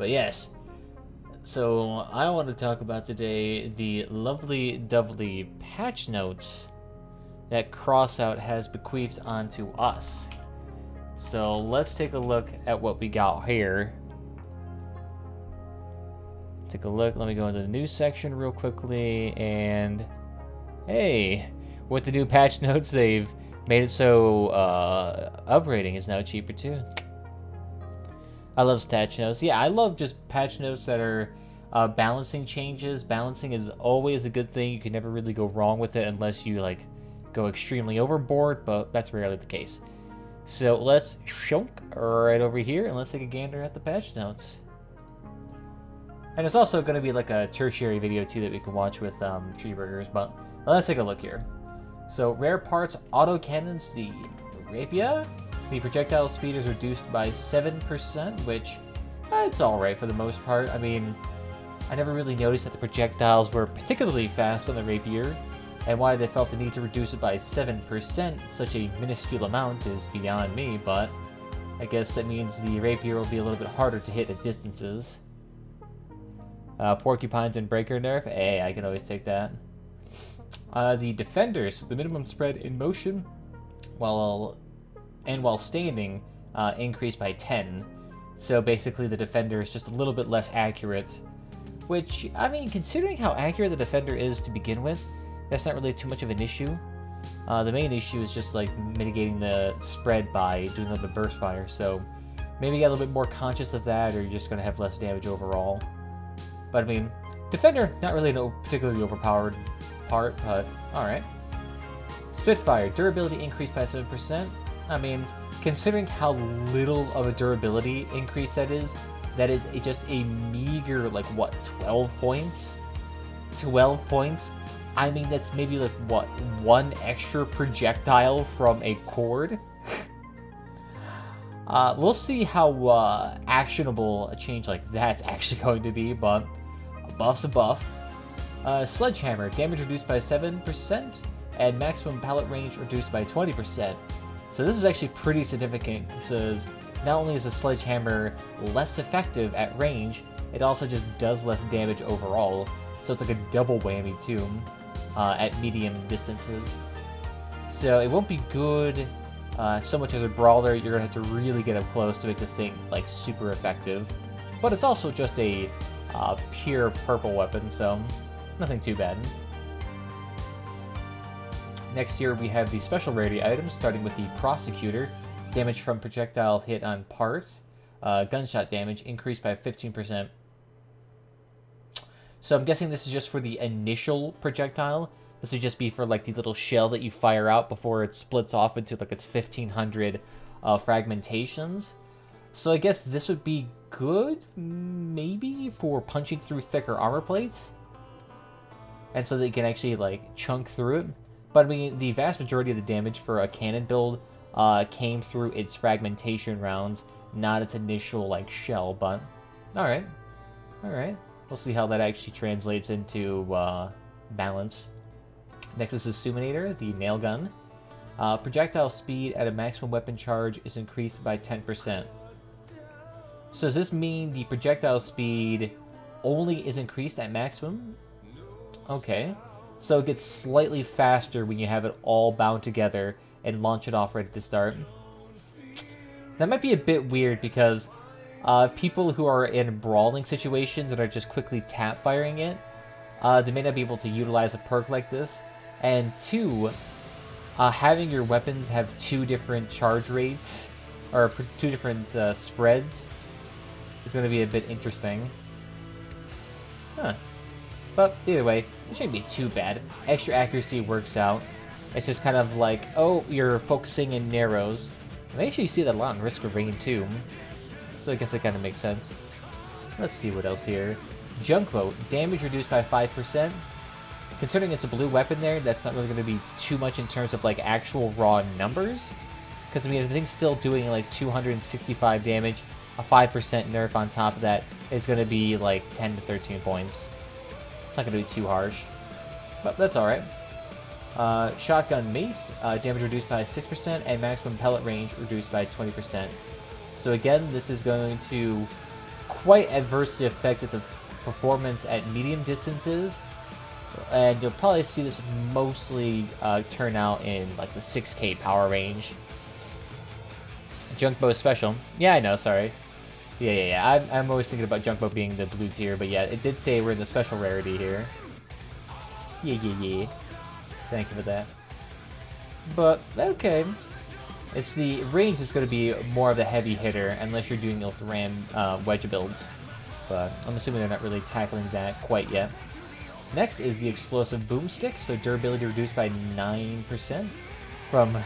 But yes, so I want to talk about today the lovely doubly patch notes that Crossout has bequeathed onto us. So let's take a look at what we got here. Take a look. Let me go into the news section real quickly. And hey, with the new patch notes, they've made it so upgrading is now cheaper too. I love patch notes. Yeah, I love just patch notes that are balancing changes. Balancing is always a good thing. You can never really go wrong with it unless you like go extremely overboard, but that's rarely the case. So let's shunk right over here and let's take a gander at the patch notes. And it's also going to be like a tertiary video too that we can watch with tree burgers, but let's take a look here. So rare parts, autocannons, the Rapier. The projectile speed is reduced by 7%, which it's alright for the most part. I mean, I never really noticed that the projectiles were particularly fast on the Rapier, and why they felt the need to reduce it by 7%, such a minuscule amount, is beyond me, but I guess that means the Rapier will be a little bit harder to hit at distances. Porcupines and Breaker nerf, hey, I can always take that. The Defenders, the minimum spread in motion, while standing, increased by 10. So basically the Defender is just a little bit less accurate, which, I mean, considering how accurate the Defender is to begin with, that's not really too much of an issue. The main issue is just like mitigating the spread by doing a little bit of burst fire, so maybe get a little bit more conscious of that, or you're just going to have less damage overall. But I mean, Defender, not really no particularly overpowered part, but alright. Spitfire, durability increased by 7%. I mean, considering how little of a durability increase that is just a meager, like, what, 12 points? 12 points? I mean, that's maybe, like, what, one extra projectile from a cord? We'll see how actionable a change like that's actually going to be, but a buff's a buff. Sledgehammer, damage reduced by 7%, and maximum pallet range reduced by 20%. So this is actually pretty significant, because not only is the Sledgehammer less effective at range, it also just does less damage overall. So it's like a double whammy too, at medium distances. So it won't be good so much as a brawler. You're gonna have to really get up close to make this thing like super effective. But it's also just a pure purple weapon, so nothing too bad. Next year we have the special rarity items, starting with the Prosecutor. Damage from projectile hit on part. Gunshot damage increased by 15%. So I'm guessing this is just for the initial projectile. This would just be for like the little shell that you fire out before it splits off into like its 1500 fragmentations. So I guess this would be good, maybe, for punching through thicker armor plates. And so that you can actually like chunk through it. But I mean, the vast majority of the damage for a cannon build came through its fragmentation rounds, not its initial like shell, but alright. We'll see how that actually translates into balance. Next is the Suminator, the nail gun. Projectile speed at a maximum weapon charge is increased by 10%. So does this mean the projectile speed only is increased at maximum? Okay. So it gets slightly faster when you have it all bound together and launch it off right at the start. That might be a bit weird because people who are in brawling situations and are just quickly tap firing it, they may not be able to utilize a perk like this. And two, having your weapons have two different charge rates, or two different spreads, is going to be a bit interesting. Huh. But either way, it shouldn't be too bad. Extra accuracy works out. It's just kind of like, oh, you're focusing in narrows. And I actually see that a lot in Risk of Rain too. So I guess it kind of makes sense. Let's see what else here. Junk Boat, damage reduced by 5%. Considering it's a blue weapon there, that's not really going to be too much in terms of like actual raw numbers. Because I mean, if the thing's still doing like 265 damage, a 5% nerf on top of that is going to be like 10 to 13 points. It's not going to be too harsh. But that's alright. Shotgun Mace, damage reduced by 6% and maximum pellet range reduced by 20%. So again, this is going to quite adversely affect its performance at medium distances, and you'll probably see this mostly turn out in like the 6K power range. Junk Bow is special. Yeah, I know, sorry. Yeah. I'm always thinking about Junk Bow being the blue tier, but yeah, it did say we're in the special rarity here. Yeah. Thank you for that. But, okay. It's the range is going to be more of a heavy hitter, unless you're doing ram wedge builds. But I'm assuming they're not really tackling that quite yet. Next is the explosive boomstick, so durability reduced by 9% from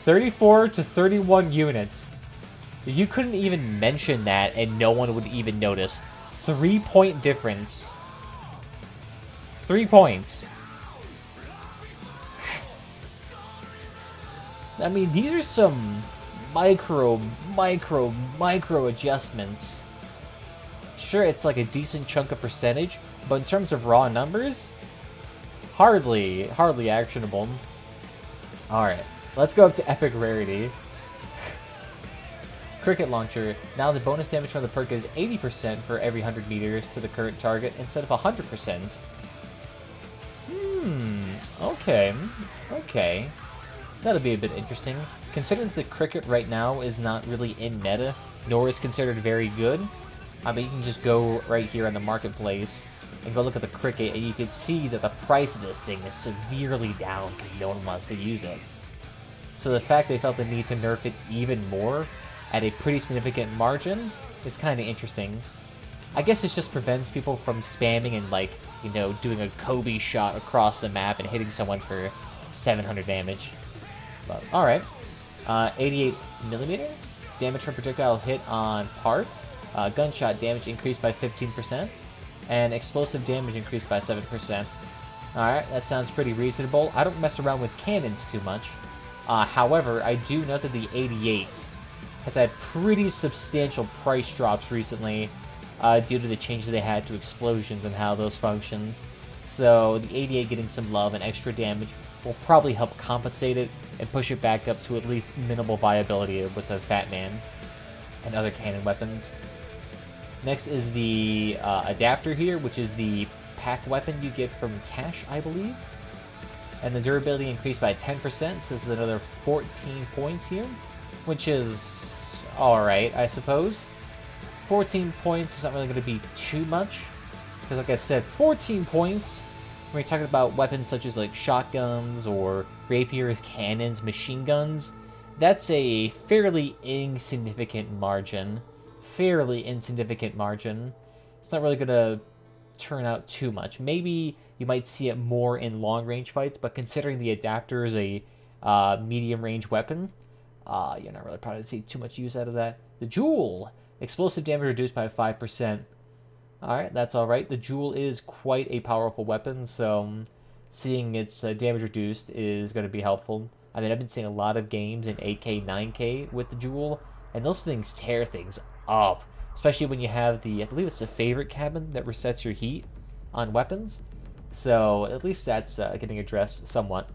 34 to 31 units. You couldn't even mention that and no one would even notice. 3-point difference. 3 points. I mean, these are some micro adjustments. Sure, it's like a decent chunk of percentage, but in terms of raw numbers, hardly actionable. Alright, let's go up to epic rarity. Cricket launcher. Now the bonus damage from the perk is 80% for every 100 meters to the current target instead of 100%. Okay. That'll be a bit interesting. Considering that the cricket right now is not really in meta, nor is considered very good, I mean, you can just go right here on the marketplace and go look at the cricket, and you can see that the price of this thing is severely down because no one wants to use it. So the fact they felt the need to nerf it even more at a pretty significant margin is kind of interesting. I guess it just prevents people from spamming and, like, you know, doing a Kobe shot across the map and hitting someone for 700 damage. But, alright. 88mm damage from projectile hit on parts. Gunshot damage increased by 15%. And explosive damage increased by 7%. Alright, that sounds pretty reasonable. I don't mess around with cannons too much. However, I do note that the 88 has had pretty substantial price drops recently due to the changes they had to explosions and how those function. So the 88 getting some love and extra damage will probably help compensate it and push it back up to at least minimal viability with the Fat Man and other cannon weapons. Next is the adapter here, which is the pack weapon you get from Cash, I believe. And the durability increased by 10%, so this is another 14 points here, which is alright, I suppose. 14 points is not really going to be too much, because like I said, 14 points, when you're talking about weapons such as like shotguns or rapiers, cannons, machine guns, that's a fairly insignificant margin. It's not really going to turn out too much. Maybe you might see it more in long-range fights, but considering the adapter is a medium-range weapon, you're not really probably see too much use out of that. The Jewel! Explosive damage reduced by 5%. Alright, that's alright. The Jewel is quite a powerful weapon, so seeing its damage reduced is going to be helpful. I mean, I've been seeing a lot of games in 8K, 9K with the Jewel, and those things tear things up. Especially when you have the, I believe it's the favorite cabin that resets your heat on weapons. So at least that's getting addressed somewhat.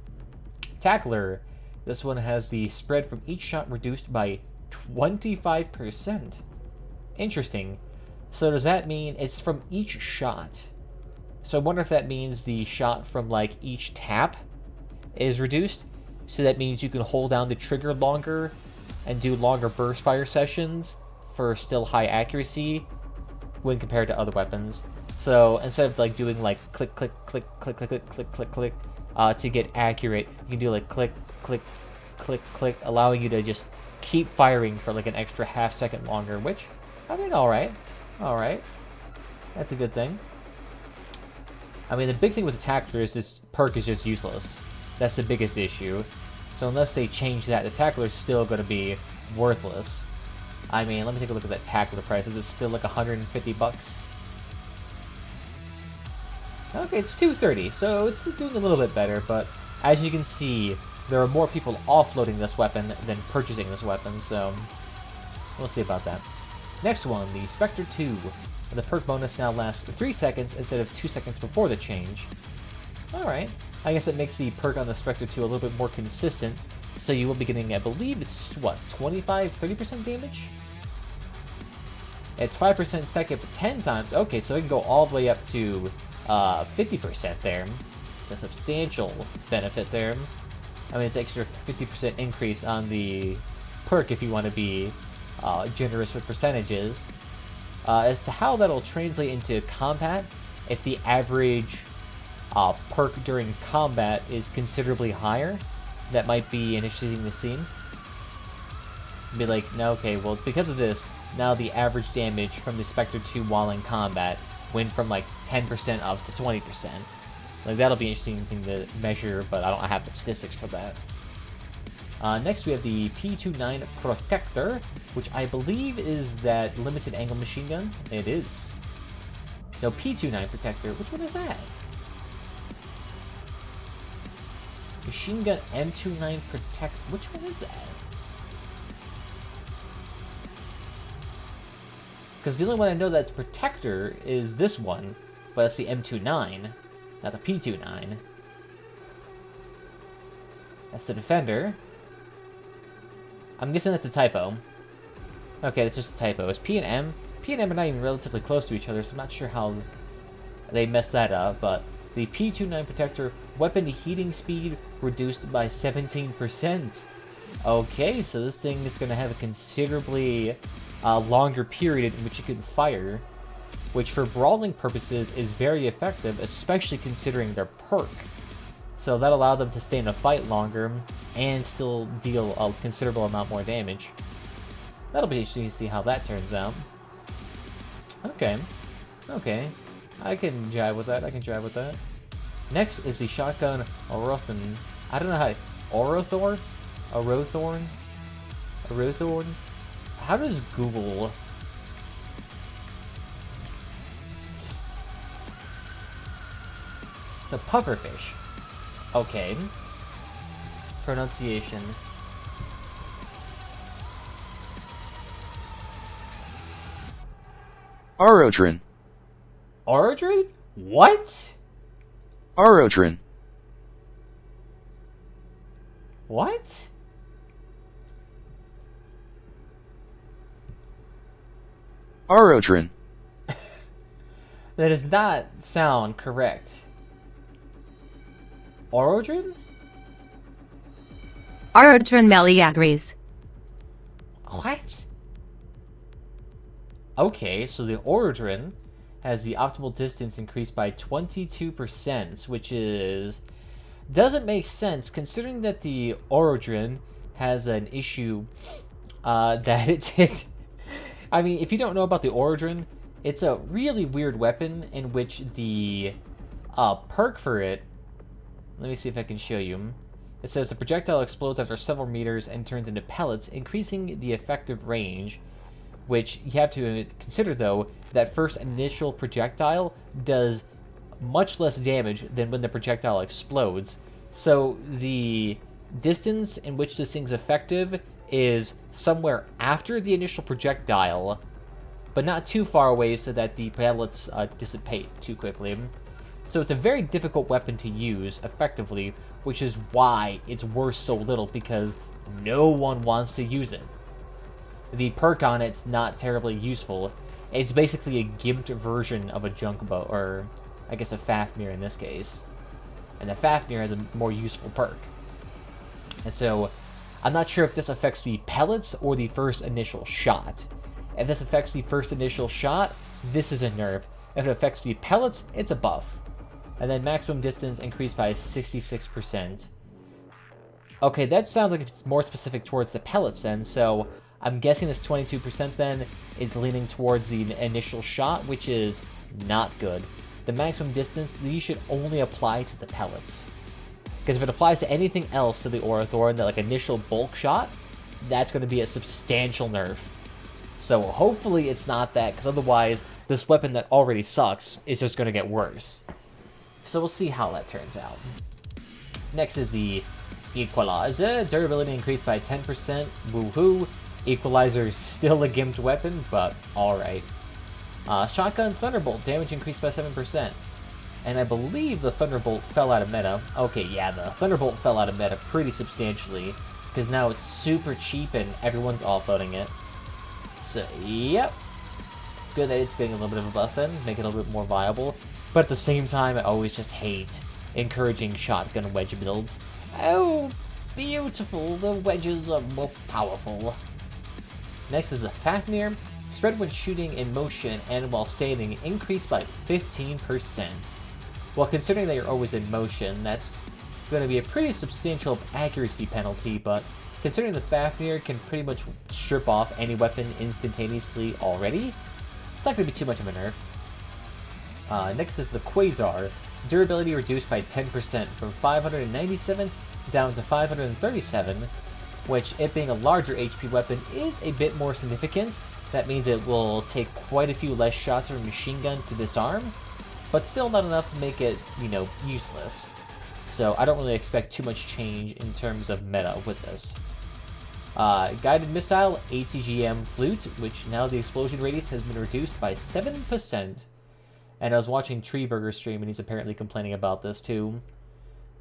Tackler. This one has the spread from each shot reduced by 25%. Interesting. So does that mean it's from each shot? So I wonder if that means the shot from like each tap is reduced. So that means you can hold down the trigger longer and do longer burst fire sessions for still high accuracy when compared to other weapons. So instead of like doing like click, click, click, click, click, click, click, click, click, to get accurate, you can do like click, click, click, click, allowing you to just keep firing for like an extra half second longer, which, I mean, alright. That's a good thing. I mean, the big thing with the Tackler is this perk is just useless. That's the biggest issue. So unless they change that, the Tackler is still going to be worthless. I mean, let me take a look at that Tackler price. Is it still like 150 bucks? Okay, it's 230, so it's doing a little bit better, but as you can see, there are more people offloading this weapon than purchasing this weapon, so we'll see about that. Next one, the Spectre Ii. The perk bonus now lasts 3 seconds instead of 2 seconds before the change. Alright, I guess it makes the perk on the Spectre Ii a little bit more consistent, so you will be getting, I believe it's, what, 25-30% damage? It's 5% second, but 10 times. Okay, so it can go all the way up to 50% there. It's a substantial benefit there. I mean, it's extra 50% increase on the perk if you want to be generous with percentages. As to how that'll translate into combat, if the average perk during combat is considerably higher, that might be an interesting to see. Be like, no, okay, well, because of this, now the average damage from the Spectre II while in combat went from like 10% up to 20%. Like, that'll be an interesting thing to measure, but I don't have the statistics for that. Next, we have the P29 Protector, which I believe is that limited angle machine gun. It is. No, P29 Protector. Which one is that? Machine gun M29 Protect. Which one is that? Because the only one I know that's Protector is this one, but that's the M29, not the P29. That's the Defender. I'm guessing that's a typo. Okay, that's just a typo. It's P and M. P and M are not even relatively close to each other, so I'm not sure how they messed that up, but the P29 Protector, weapon heating speed reduced by 17%. Okay, so this thing is going to have a considerably longer period in which it can fire, which for brawling purposes is very effective, especially considering their perk. So that allowed them to stay in a fight longer and still deal a considerable amount more damage. That'll be interesting to see how that turns out. Okay. Okay. I can jive with that. Next is the shotgun Orothorn. I don't know how... Orothorn? Orothorn? Orothorn? How does Google... It's a pufferfish. Okay. Pronunciation. Aurotrin. Aurotrin? What? Aurotrin. What? Aurotrin. That does not sound correct. Aurotrin? Aurotrin Meliagres. What? Okay, so the Aurotrin has the optimal distance increased by 22%, which is... doesn't make sense, considering that the Aurotrin has an issue that it's... I mean, if you don't know about the Aurotrin, it's a really weird weapon in which the perk for it... Let me see if I can show you. It says the projectile explodes after several meters and turns into pellets, increasing the effective range, which you have to consider, though, that first initial projectile does much less damage than when the projectile explodes. So the distance in which this thing's effective is somewhere after the initial projectile, but not too far away so that the pellets dissipate too quickly. So it's a very difficult weapon to use effectively, which is why it's worth so little, because no one wants to use it. The perk on it's not terribly useful. It's basically a gimped version of a junk bow, or I guess a Fafnir in this case. And the Fafnir has a more useful perk. And so I'm not sure if this affects the pellets or the first initial shot. If this affects the first initial shot, this is a nerf. If it affects the pellets, it's a buff. And then maximum distance increased by 66%. Okay, that sounds like it's more specific towards the pellets then, so I'm guessing this 22% then is leaning towards the initial shot, which is not good. The maximum distance, these should only apply to the pellets. Because if it applies to anything else to the Aurothorin, that like initial bulk shot, that's going to be a substantial nerf. So hopefully it's not that, because otherwise this weapon that already sucks is just going to get worse. So we'll see how that turns out. Next is the Equalizer. Durability increased by 10%. Woohoo. Equalizer is still a gimped weapon, but alright. Shotgun Thunderbolt. Damage increased by 7%. And I believe the Thunderbolt fell out of meta. Okay, yeah, the Thunderbolt fell out of meta pretty substantially, because now it's super cheap and everyone's offloading it. So, yep. good that it's getting a little bit of a buff then, make it a little bit more viable. But at the same time, I always just hate encouraging shotgun wedge builds. Oh, beautiful, the wedges are more powerful. Next is a Fafnir. Spread when shooting in motion and while standing increased by 15%. Well, considering that you're always in motion, that's going to be a pretty substantial accuracy penalty, but considering the Fafnir can pretty much strip off any weapon instantaneously already, it's not going to be too much of a nerf. Next is the Quasar. Durability reduced by 10% from 597 down to 537, which, it being a larger HP weapon, is a bit more significant. That means it will take quite a few less shots from a machine gun to disarm, but still not enough to make it, useless. So I don't really expect too much change in terms of meta with this. Guided Missile, ATGM Flute, which now the explosion radius has been reduced by 7%. And I was watching Treeburger stream, and he's apparently complaining about this too.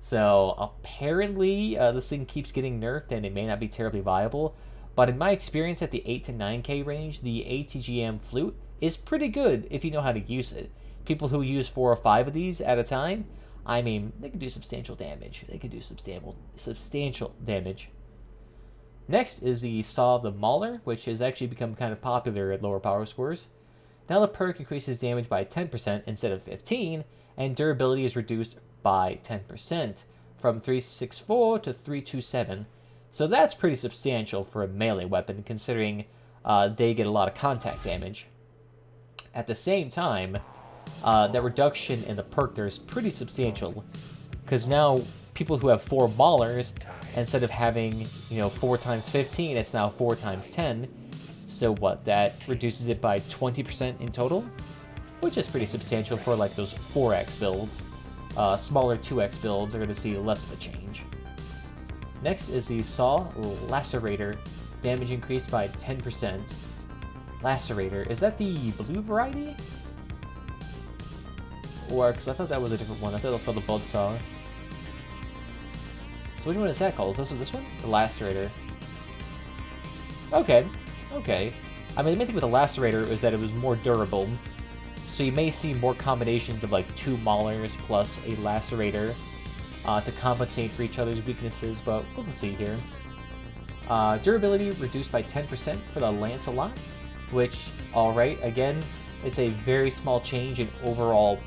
So apparently this thing keeps getting nerfed, and it may not be terribly viable. But in my experience at the 8 to 9k range, the ATGM Flute is pretty good if you know how to use it. People who use 4 or 5 of these at a time, I mean, they can do substantial damage. They can do substantial damage. Next is the Saw of the Mauler, which has actually become kind of popular at lower power scores. Now the perk increases damage by 10% instead of 15%, and durability is reduced by 10%, from 364 to 327. So that's pretty substantial for a melee weapon, considering they get a lot of contact damage. At the same time, that reduction in the perk there is pretty substantial, because now people who have 4 Maulers, instead of having 4 times 15, it's now 4 times 10. So what? That reduces it by 20% in total, which is pretty substantial for like those 4x builds. Smaller 2x builds are going to see less of a change. Next is the Saw Lacerator. Damage increased by 10%. Lacerator, is that the blue variety? Or, because I thought that was a different one. I thought that was called the Buzzsaw. So which one is that called? Is this one? The Lacerator. Okay. Okay. I mean, the main thing with the Lacerator is that it was more durable. So you may see more combinations of like 2 Maulers plus a Lacerator to compensate for each other's weaknesses, but we'll see here. Durability reduced by 10% for the Lancelot, which, alright, again, it's a very small change in overall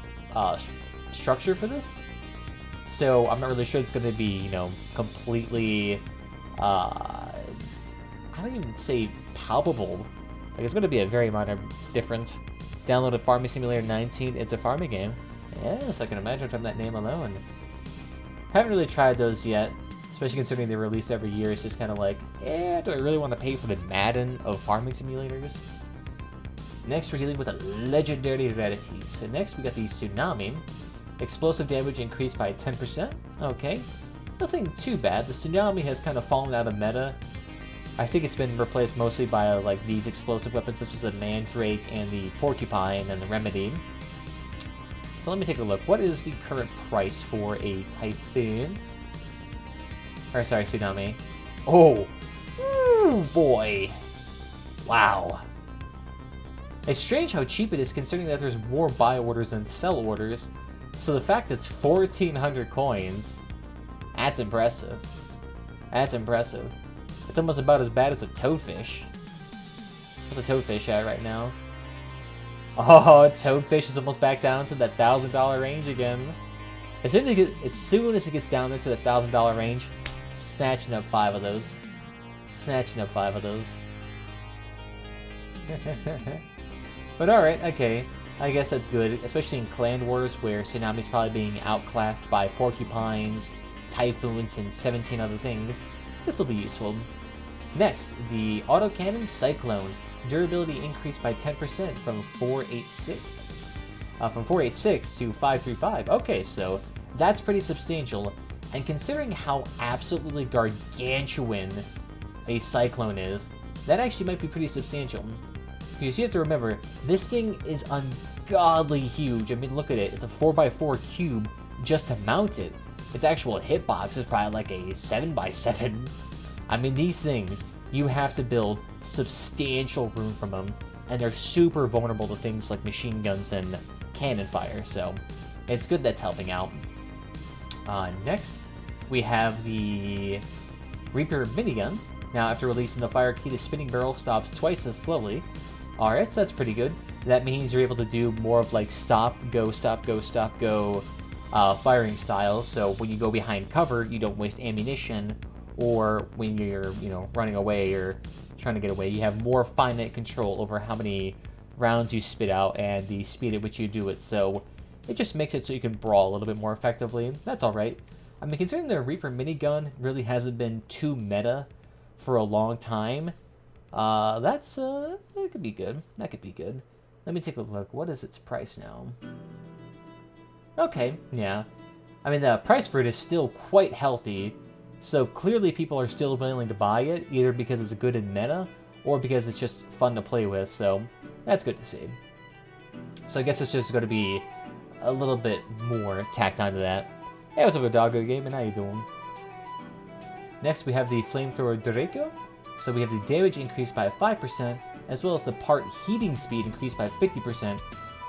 structure for this. So I'm not really sure it's going to be, completely, I don't even say palpable. Like, it's going to be a very minor difference. Downloaded Farming Simulator 19, it's a farming game. Yes, I can imagine from that name alone. Haven't really tried those yet, especially considering they're released every year. It's just kind of like, do I really want to pay for the Madden of farming simulators? Next, we're dealing with a legendary rarity. So next, we got the Tsunami. Explosive damage increased by 10%. Okay, nothing too bad. The Tsunami has kind of fallen out of meta. I think it's been replaced mostly by like these explosive weapons such as the Mandrake and the Porcupine and the Remedy. So let me take a look. What is the current price for a Typhoon? Or sorry, Tsunami. Oh! Ooh, boy! Wow. It's strange how cheap it is considering that there's more buy orders than sell orders. So the fact it's 1,400 coins, that's impressive. That's impressive. It's almost about as bad as a Toadfish. What's a Toadfish at right now? Oh, Toadfish is almost back down to that $1,000 range again. As soon as it gets down there to the $1,000 range, snatching up 5 of those. Snatching up 5 of those. But alright, okay. I guess that's good, especially in Clan Wars where Tsunami's probably being outclassed by Porcupines, Typhoons, and 17 other things. This will be useful. Next, the Autocannon Cyclone. Durability increased by 10% from 486 to 535. Okay, so that's pretty substantial. And considering how absolutely gargantuan a Cyclone is, that actually might be pretty substantial. Because you have to remember, this thing is ungodly huge. I mean, look at it. It's a 4x4 cube just to mount it. Its actual hitbox is probably like a 7x7. I mean, these things, you have to build substantial room from them. and they're super vulnerable to things like machine guns and cannon fire, so it's good that's helping out. Next, we have the Reaper Minigun. Now, after releasing the fire key, the spinning barrel stops twice as slowly. Alright, so that's pretty good. That means you're able to do more of like stop, go, firing styles, so when you go behind cover, you don't waste ammunition, or when you're, running away or trying to get away, you have more finite control over how many rounds you spit out and the speed at which you do it, so it just makes it so you can brawl a little bit more effectively. That's alright. I mean, considering the Reaper minigun really hasn't been too meta for a long time, that could be good. That could be good. Let me take a look. What is its price now? Okay, yeah. I mean, the price for it is still quite healthy, so clearly people are still willing to buy it, either because it's good in meta, or because it's just fun to play with, so that's good to see. So I guess it's just going to be a little bit more tacked onto that. Hey, what's up, Doggo Gaming? How you doing? Next, we have the Flamethrower Director. So we have the damage increased by 5%, as well as the part heating speed increased by 50%.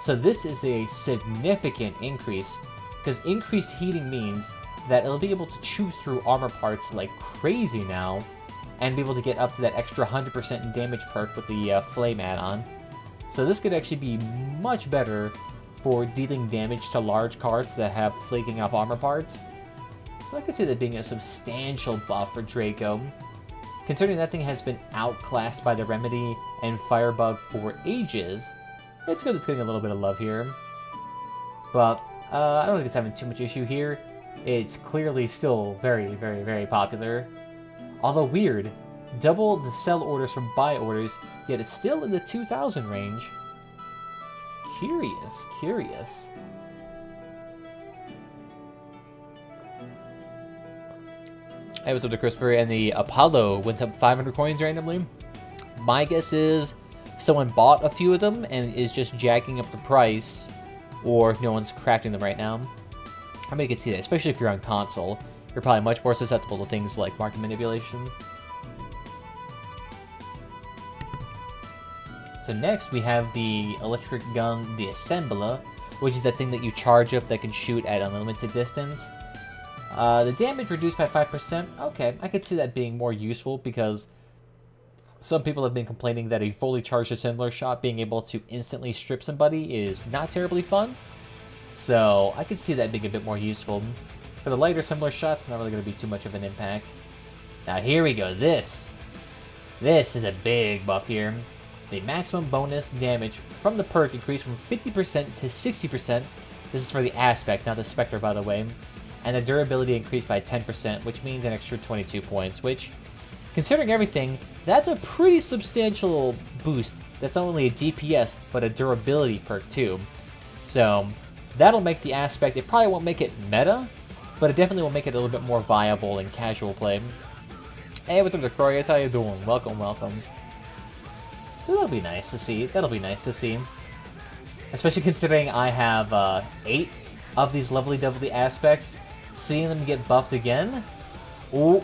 So this is a significant increase, because increased heating means that it'll be able to chew through armor parts like crazy now, and be able to get up to that extra 100% damage perk with the Flame add-on. So this could actually be much better for dealing damage to large cards that have flaking off armor parts. So I could see that being a substantial buff for Draco. Considering that thing has been outclassed by the Remedy and Firebug for ages, it's good it's getting a little bit of love here. But I don't think it's having too much issue here. It's clearly still very, very, very popular. Although weird, double the sell orders from buy orders, yet it's still in the 2,000 range. Curious. Hey, what's up to Christopher? And the Apollo went up 500 coins randomly. My guess is someone bought a few of them and is just jacking up the price, or no one's crafting them right now. I mean, you can see that, especially if you're on console. You're probably much more susceptible to things like market manipulation. So next, we have the electric gun, the Assembler, which is that thing that you charge up that can shoot at unlimited distance. The damage reduced by 5%. Okay, I could see that being more useful because some people have been complaining that a fully charged Assembler shot being able to instantly strip somebody is not terribly fun. So I could see that being a bit more useful. For the lighter Assembler shots, it's not really going to be too much of an impact. Now here we go. This is a big buff here. The maximum bonus damage from the perk increased from 50% to 60%. This is for the Aspect, not the Spectre, by the way. And the durability increased by 10%, which means an extra 22 points, which, considering everything, that's a pretty substantial boost. That's not only a DPS, but a durability perk too. So, that'll make the Aspect, it probably won't make it meta, but it definitely will make it a little bit more viable in casual play. Hey, what's up, Victorious? How you doing? Welcome. So that'll be nice to see. Especially considering I have 8 of these lovely Aspects. Seeing them get buffed again. Ooh.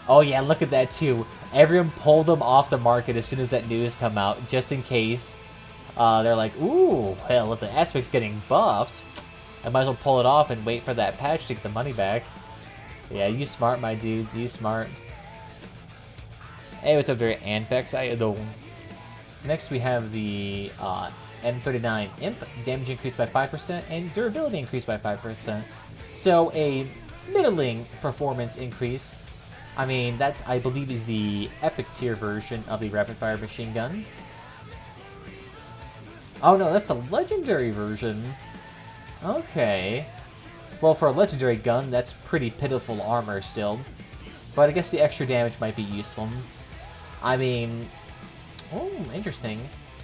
Oh yeah, look at that too. Everyone pulled them off the market as soon as that news come out, just in case. They're like, ooh, well, if the Aspect's getting buffed, I might as well pull it off and wait for that patch to get the money back. Yeah, you smart, my dudes. You smart. Hey, what's up there, Anpex? How you doing? Next, we have the M39 Imp. Damage increased by 5% and durability increased by 5%. So, a middling performance increase. I mean, that, I believe, is the epic tier version of the rapid-fire machine gun. Oh no, that's the legendary version. Okay. Well, for a legendary gun, that's pretty pitiful armor still. But I guess the extra damage might be useful. I mean... Oh, interesting.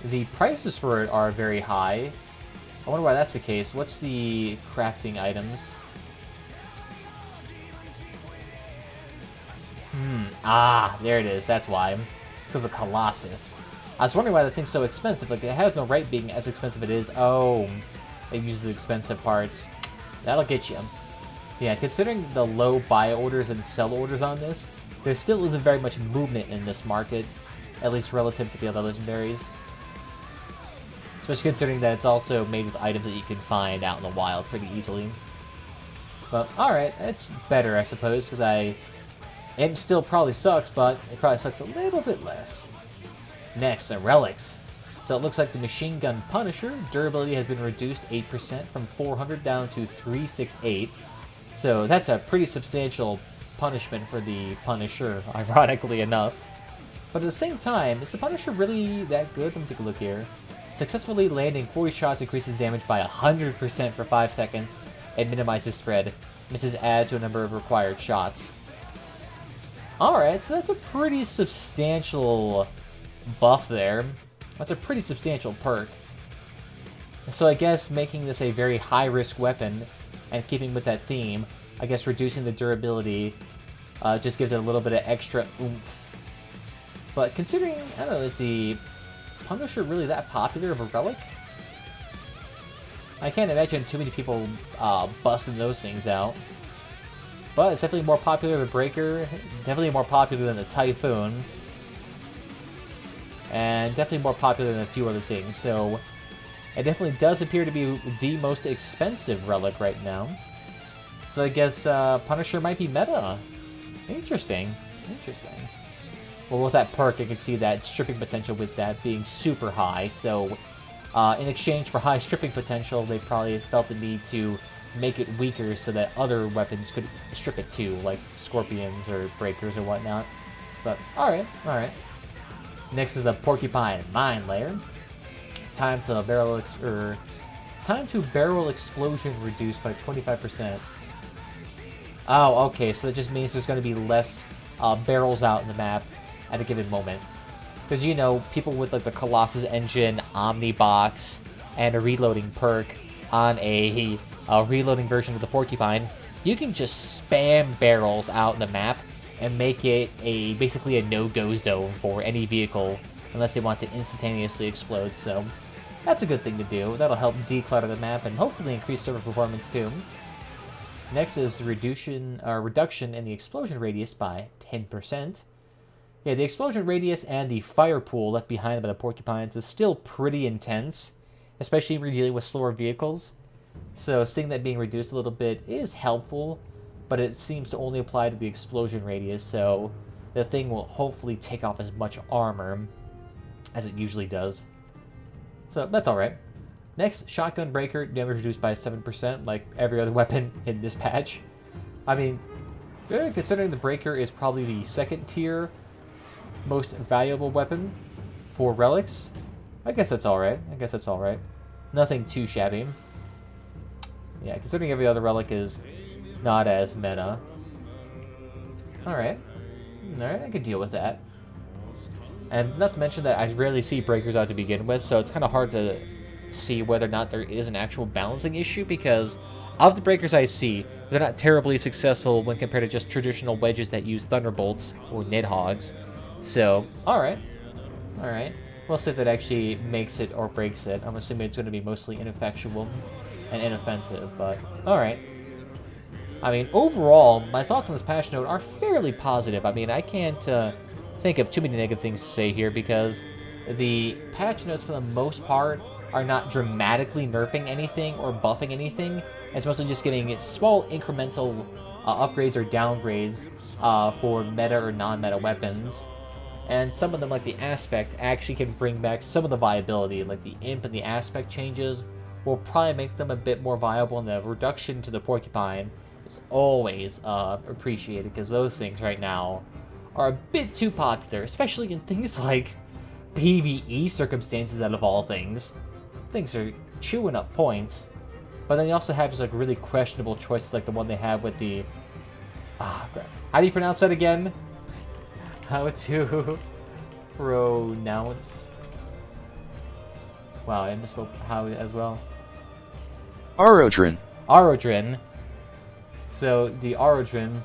The prices for it are very high. I wonder why that's the case. What's the crafting items? There it is. That's why. It's because of the Colossus. I was wondering why the thing's so expensive. Like, it has no right being as expensive as it is. Oh, it uses expensive parts. That'll get you. Yeah, considering the low buy orders and sell orders on this, there still isn't very much movement in this market. at least relative to the other legendaries. Especially considering that it's also made with items that you can find out in the wild pretty easily. But, alright, it's better, I suppose, because it still probably sucks, but it probably sucks a little bit less. Next, the relics. So it looks like the Machine Gun Punisher durability has been reduced 8% from 400 down to 368. So that's a pretty substantial punishment for the Punisher, ironically enough. But at the same time, is the Punisher really that good? Let me take a look here. Successfully landing 40 shots increases damage by 100% for 5 seconds and minimizes spread. Misses add to a number of required shots. Alright, so that's a pretty substantial buff there. That's a pretty substantial perk. So I guess making this a very high-risk weapon and keeping with that theme, I guess reducing the durability just gives it a little bit of extra oomph. But considering, I don't know, is the Punisher really that popular of a relic? I can't imagine too many people busting those things out. But it's definitely more popular than the Breaker, definitely more popular than the Typhoon, and definitely more popular than a few other things. So it definitely does appear to be the most expensive relic right now. So I guess Punisher might be meta. Interesting. Interesting. Well, with that perk, I can see that stripping potential with that being super high. So in exchange for high stripping potential, they probably felt the need to make it weaker so that other weapons could strip it too, like Scorpions or Breakers or whatnot. But alright, alright. Next is a Porcupine Mine Layer. Time to barrel explosion reduced by 25%. Oh, okay, so that just means there's going to be less barrels out in the map at a given moment. Because, you know, people with like the Colossus engine, Omnibox, and a reloading perk on a reloading version of the Porcupine, you can just spam barrels out in the map and make it basically a no-go zone for any vehicle unless they want to instantaneously explode. So that's a good thing to do. That'll help declutter the map and hopefully increase server performance too. Next is the reduction in the explosion radius by 10%. Yeah, the explosion radius and the fire pool left behind by the Porcupines is still pretty intense, especially when you're dealing with slower vehicles. So seeing that being reduced a little bit is helpful, but it seems to only apply to the explosion radius, so the thing will hopefully take off as much armor as it usually does. So that's alright. Next, Shotgun Breaker, damage reduced by 7%, like every other weapon in this patch. I mean, considering the Breaker is probably the second tier most valuable weapon for relics, I guess that's alright. Nothing too shabby. Yeah, considering every other relic is not as meta. Alright, I could deal with that. And not to mention that I rarely see Breakers out to begin with, so it's kind of hard to see whether or not there is an actual balancing issue, because of the Breakers I see, they're not terribly successful when compared to just traditional wedges that use Thunderbolts or Nidhogs. So, alright. We'll see if that actually makes it or breaks it. I'm assuming it's going to be mostly ineffectual and inoffensive, but alright. I mean, overall, my thoughts on this patch note are fairly positive. I mean, I can't think of too many negative things to say here, because the patch notes, for the most part, are not dramatically nerfing anything or buffing anything. It's mostly just getting small incremental upgrades or downgrades for meta or non-meta weapons. And some of them, like the Aspect, actually can bring back some of the viability. Like the Imp and the Aspect changes will probably make them a bit more viable, and the reduction to the Porcupine is always appreciated, because those things right now are a bit too popular, especially in things like PvE circumstances, out of all things. Things are chewing up points. But then you also have just like really questionable choices, like the one they have with the... how do you pronounce that again? How to pronounce... Wow, I misspoke how as well. Aerodrin. So the Aerodrin,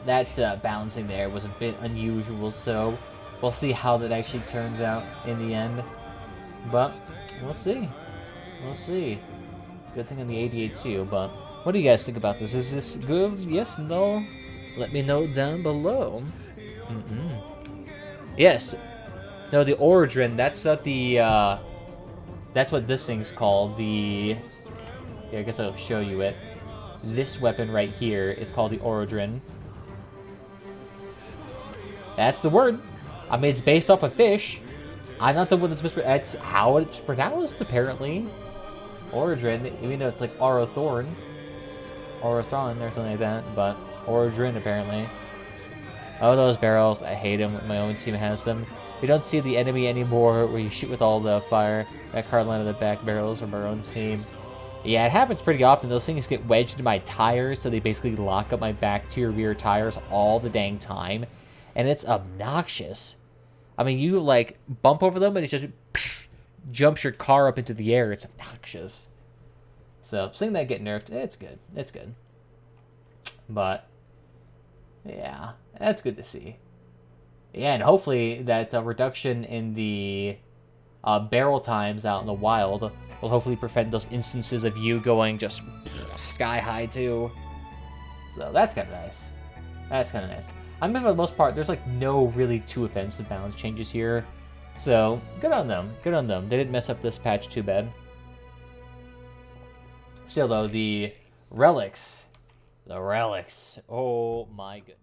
that balancing there was a bit unusual, so we'll see how that actually turns out in the end. But we'll see. Good thing on the 88 too, but what do you guys think about this? Is this good? Yes, no? Let me know down below. Yes. No, the Orodrin, that's not the, that's what this thing's called. The... Here, I guess I'll show you it. This weapon right here is called the Orodrin. That's the word. I mean, it's based off a fish. I'm not the one that's how it's pronounced, apparently. Orodrin, even though it's like Orothorn. Orothron or something like that, but Orodrin, apparently. Oh, those barrels. I hate them when my own team has them. You don't see the enemy anymore where you shoot with all the fire. That card line of the back barrels from our own team. Yeah, it happens pretty often. Those things get wedged into my tires, so they basically lock up my back to your rear tires all the dang time. And it's obnoxious. I mean, you, like, bump over them, and it just jumps your car up into the air. It's obnoxious. So, seeing that get nerfed, it's good. It's good. But, yeah, that's good to see. Yeah, and hopefully that reduction in the barrel times out in the wild will hopefully prevent those instances of you going just sky high, too. So, that's kind of nice. That's kind of nice. I mean, for the most part, there's like no really too offensive balance changes here. So, good on them. Good on them. They didn't mess up this patch too bad. Still, though, the relics. The relics. Oh, my goodness.